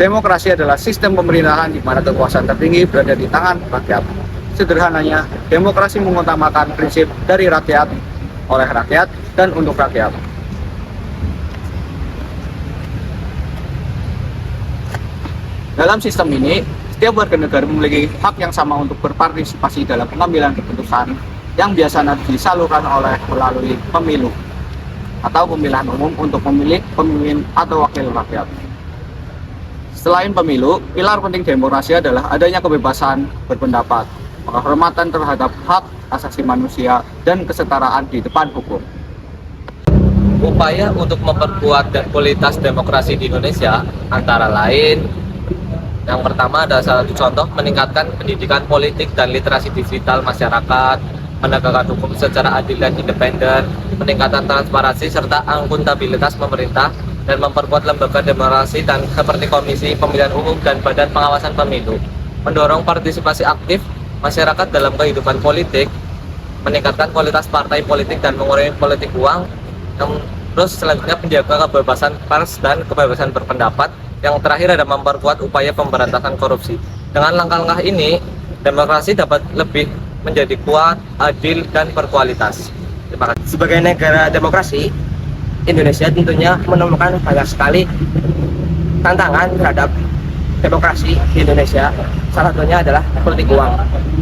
Demokrasi adalah sistem pemerintahan di mana kekuasaan tertinggi berada di tangan rakyat. Sederhananya, demokrasi mengutamakan prinsip dari rakyat, oleh rakyat, dan untuk rakyat. Dalam sistem ini, setiap warga negara memiliki hak yang sama untuk berpartisipasi dalam pengambilan keputusan yang biasanya disalurkan melalui pemilu atau pemilihan umum untuk memilih pemimpin atau wakil rakyat. Selain pemilu, pilar penting demokrasi adalah adanya kebebasan berpendapat, penghormatan terhadap hak asasi manusia, dan kesetaraan di depan hukum. Upaya untuk memperkuat dan kualitas demokrasi di Indonesia antara lain, yang pertama adalah salah satu contoh meningkatkan pendidikan politik dan literasi digital masyarakat, menegakkan hukum secara adil dan independen, meningkatkan transparansi serta akuntabilitas pemerintah, dan memperkuat lembaga demokrasi dan seperti Komisi Pemilihan Umum dan Badan Pengawasan Pemilu, mendorong partisipasi aktif masyarakat dalam kehidupan politik, meningkatkan kualitas partai politik dan mengurangi politik uang, terus selanjutnya menjaga kebebasan pers dan kebebasan berpendapat. Yang terakhir ada memperkuat upaya pemberantasan korupsi. Dengan langkah-langkah ini, demokrasi dapat lebih menjadi kuat, adil, dan berkualitas. Terima kasih. Sebagai negara demokrasi, Indonesia tentunya menemukan banyak sekali tantangan terhadap demokrasi di Indonesia. Salah satunya adalah politik uang.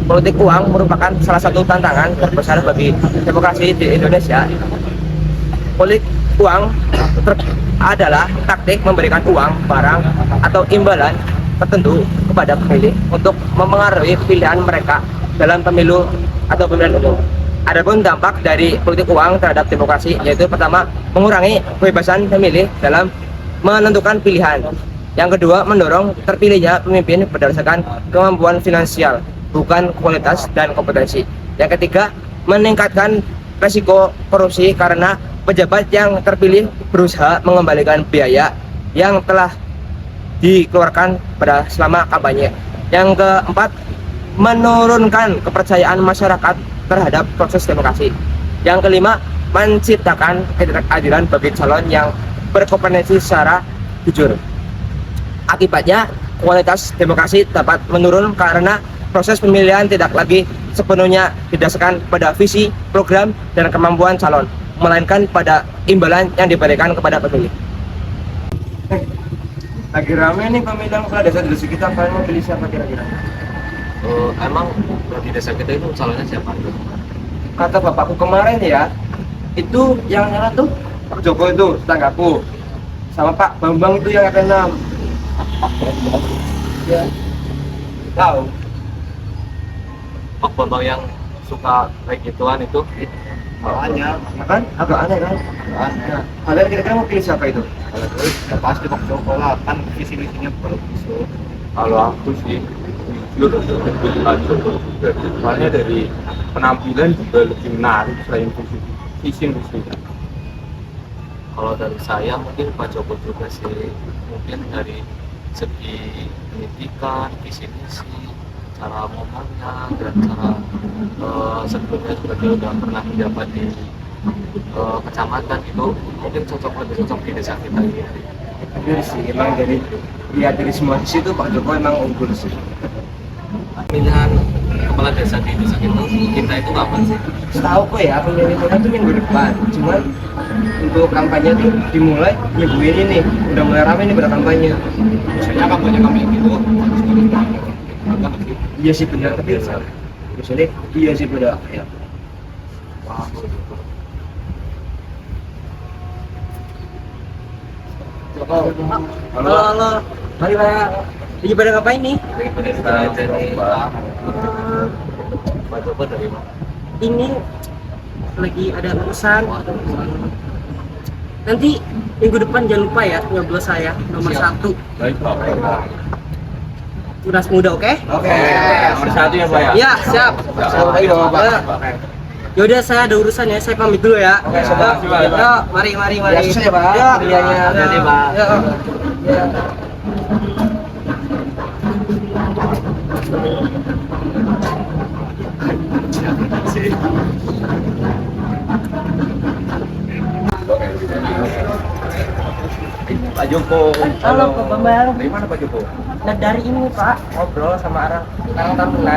Politik uang merupakan salah satu tantangan terbesar bagi demokrasi di Indonesia. Politik uang adalah taktik memberikan uang, barang, atau imbalan tertentu kepada pemilih untuk memengaruhi pilihan mereka dalam pemilu atau pemilihan umum. Adapun dampak dari politik uang terhadap demokrasi yaitu pertama, mengurangi kebebasan pemilih dalam menentukan pilihan. Yang kedua, mendorong terpilihnya pemimpin berdasarkan kemampuan finansial, bukan kualitas dan kompetensi. Yang ketiga, meningkatkan resiko korupsi karena pejabat yang terpilih berusaha mengembalikan biaya yang telah dikeluarkan pada selama kampanye. Yang keempat, menurunkan kepercayaan masyarakat terhadap proses demokrasi. Yang kelima, menciptakan ketidakadilan bagi calon yang berkompetensi secara jujur. Akibatnya, kualitas demokrasi dapat menurun karena proses pemilihan tidak lagi sepenuhnya didasarkan pada visi, program, dan kemampuan calon, melainkan pada imbalan yang diberikan kepada pemilih. Lagi rame nih pemilihan kepala desa di desa kita, kalian mau pilih siapa kira-kira? Emang di desa kita itu calonnya siapa? Kata bapakku kemarin ya, itu yang nyala tuh Pak Joko itu, tetanggaku, sama Pak Bambang itu yang RT6. Ya, tahu. Pak Bambang yang suka kayak gituan itu? Makanya, ya kan? Agak aneh kan? Aneh. Kalian kira-kira mau pilih siapa itu? Ya pasti Pak Joko lah, kan visi misinya bagus. Kalau aku sih jujur pilih Pak Joko juga, soalnya dari penampilan juga lebih menarik selain visi misinya. Kalau dari saya mungkin Pak Joko juga sih, mungkin dari segi pendidikan, visi misi, cara ngomongnya, dan cara sebelumnya juga dia udah pernah menjabat di kecamatan itu, mungkin lebih cocok di desa kita ini. Bener sih, emang lihat dari semua sisi itu Pak Joko emang unggul sih. Pemilihan kepala desa di desa kita itu kapan sih? Setahu kok ya, pemilihan itu minggu depan. Cuman untuk kampanye tuh dimulai minggu ini nih, udah mulai rame nih pada kampanye. Biasanya kampanye gitu, Iya sih benar, tapi biasanya iya sih benar ya. Halo. Mari Pak. Lagi pada ngapain nih? Jadi Pak Joko dari mana? Ini lagi ada urusan. Nanti minggu depan jangan lupa ya nyoblos saya nomor 1. Baik Pak. Tunas muda, oke? Oke, nomor 1 ya Pak ya? Ya, siap. Ayo Pak. Yaudah, saya ada urusan ya, saya pamit dulu ya. Oke, siap. Yuk, mari. Ya, sukses ya, Pak. Iya, Hati-hati, Pak. Ya. Pak Joko. Halo, Pak Bambang. Dari mana Pak Joko? Nah, dari ini Pak, ngobrol sama orang Taruna.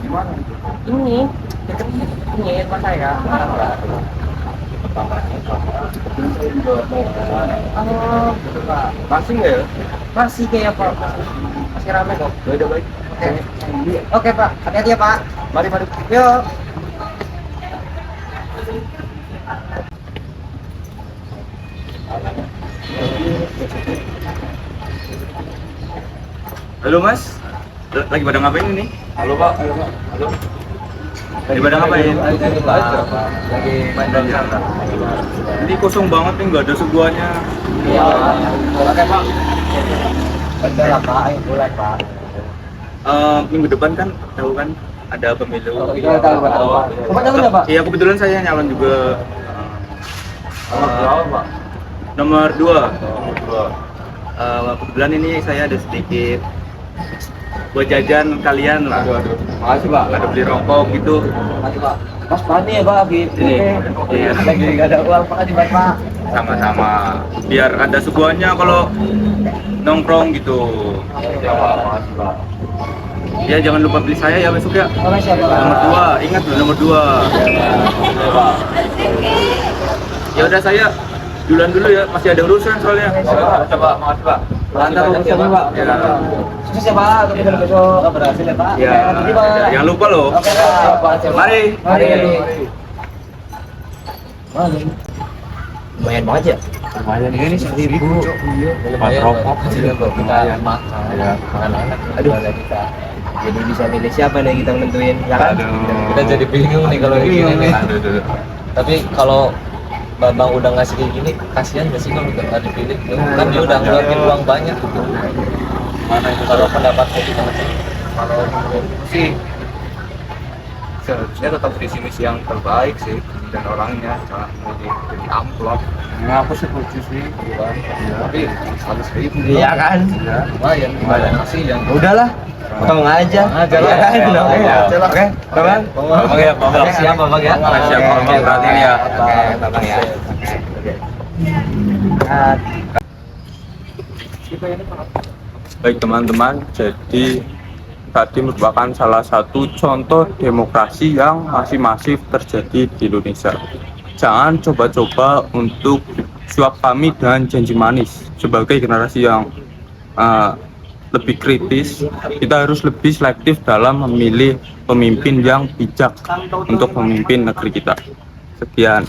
Di mana? Ini, deket ini rumah saya. Oh, Pak. Masih nggak ya? Masih kayak Pak, masih rame kok. Ya udah baik. Oke Pak, hati-hati ya Pak. Mari mari. Yuk. Halo Mas, lagi pada ngapain ini? Halo Pak. Halo Pak. Halo. Lagi pada ngapain? Lagi main dari sana. Ini kosong banget nih, nggak ada sebuahnya. Iya. Oke Pak. Betul lah Pak, ayo mulai Pak. Minggu depan kan tahu kan ada pemilu. Iya tahu Pak. Bapak nyalon nggak Pak? Iya kebetulan saya nyalon juga. Nomor berapa Pak? Nomor 2. Dua. Kebetulan ini saya ada sedikit buat jajan kalian lah. Aduh. Makasih Pak. Ada beli rokok gitu. Makasih Pak. Mas Pani ya Pak gitu. Iya. Lagi nggak ada uang Makasih Pak. Sama-sama. Biar ada sebuahnya kalau nongkrong gitu. Ya Pak. Makasih Pak. Ya jangan lupa beli saya ya besok ya. Makasih ya Pak. Nomor 2, ingat loh nomor 2. Ya Pak. Ya udah saya duluan dulu ya, masih ada urusan soalnya. Coba, makasih Pak. Lantar Makasih urusannya Pak. Ya. Sukses ya Pak, ketemu besok. Berhasil ya Pak. Ya, Hati-hati, Pak. jangan lupa loh. Oke Pak. Mari. Mari. Lumayan banget ya. Lumayan ini 1.000. Lumayan rokok. juga kok kita Lumayan. makan Iya. anak-anak Aduh. keluarga kita. Jadi bisa milih siapa nih kita nentuin, ya kan? Kita jadi bingung nih kalau kayak gini nih. Tapi kalau Bambang udah ngasih kayak gini, kasihan gak sih kalau nggak dipilih? Kan dia udah ngeluarin uang banyak gitu. Mana itu kalau pendapatnya gimana sih? Kalau menurutku sih seharusnya tetap visi misi yang terbaik sih, dan orangnya jangan milih jadi amplop. Nah, aku setuju sih, kan. Tapi 100.000 Iya kan? lumayan, gimana sih yang Udahlah, potong aja. Aja lah. Iya kan? Iya. Oke, Bang. Bambang ya, Bambang. Oke. Siap Bambang ya. Siap, Bambang, perhatiin ya. Oke, Bambang ya. Baik teman-teman, jadi tadi merupakan salah satu contoh demokrasi yang masih masif terjadi di Indonesia. Jangan coba-coba untuk suap kami dan janji manis. Sebagai generasi yang lebih kritis, kita harus lebih selektif dalam memilih pemimpin yang bijak untuk memimpin negeri kita. Sekian.